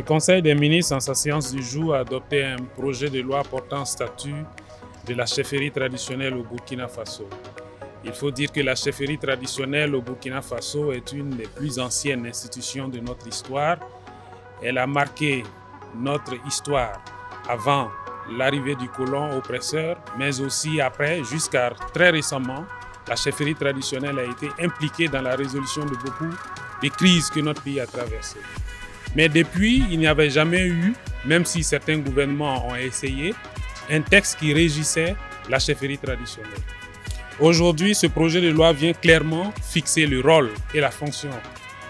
Le Conseil des ministres, en sa séance du jour, a adopté un projet de loi portant statut de la chefferie traditionnelle au Burkina Faso. Il faut dire que la chefferie traditionnelle au Burkina Faso est une des plus anciennes institutions de notre histoire. Elle a marqué notre histoire avant l'arrivée du colon oppresseur, mais aussi après, jusqu'à très récemment, la chefferie traditionnelle a été impliquée dans la résolution de beaucoup de crises que notre pays a traversées. Mais depuis, il n'y avait jamais eu, même si certains gouvernements ont essayé, un texte qui régissait la chefferie traditionnelle. Aujourd'hui, ce projet de loi vient clairement fixer le rôle et la fonction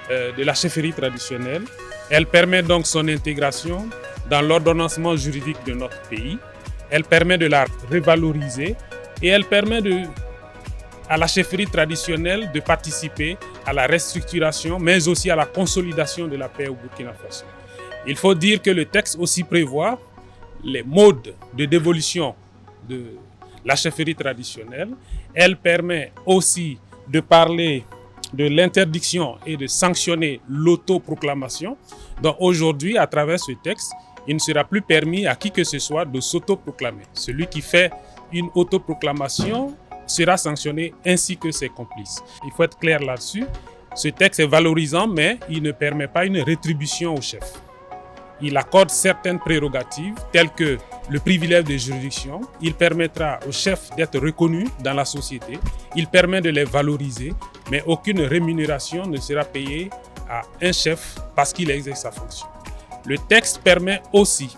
de la chefferie traditionnelle. Elle permet donc son intégration dans l'ordonnancement juridique de notre pays. Elle permet de la revaloriser et elle permet à la chefferie traditionnelle de participer à la restructuration, mais aussi à la consolidation de la paix au Burkina Faso. Il faut dire que le texte aussi prévoit les modes de dévolution de la chefferie traditionnelle. Elle permet aussi de parler de l'interdiction et de sanctionner l'autoproclamation. Donc aujourd'hui, à travers ce texte, il ne sera plus permis à qui que ce soit de s'autoproclamer. Celui qui fait une autoproclamation sera sanctionné ainsi que ses complices. Il faut être clair là-dessus. Ce texte est valorisant, mais il ne permet pas une rétribution au chef. Il accorde certaines prérogatives, telles que le privilège de juridiction. Il permettra aux chefs d'être reconnus dans la société. Il permet de les valoriser, mais aucune rémunération ne sera payée à un chef parce qu'il exerce sa fonction. Le texte permet aussi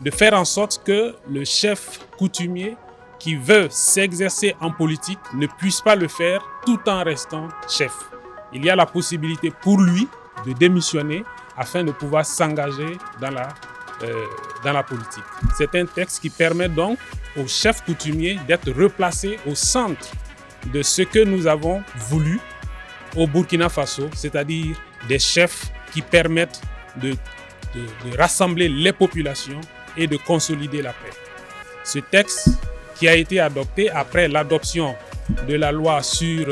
de faire en sorte que le chef coutumier qui veut s'exercer en politique ne puisse pas le faire tout en restant chef. Il y a la possibilité pour lui de démissionner afin de pouvoir s'engager dans la politique. C'est un texte qui permet donc au chef coutumier d'être replacé au centre de ce que nous avons voulu au Burkina Faso, c'est-à-dire des chefs qui permettent de rassembler les populations et de consolider la paix. Ce texte qui a été adopté après l'adoption de la loi sur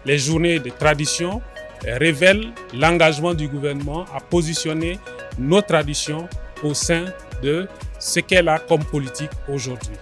les journées de tradition révèle l'engagement du gouvernement à positionner nos traditions au sein de ce qu'elle a comme politique aujourd'hui.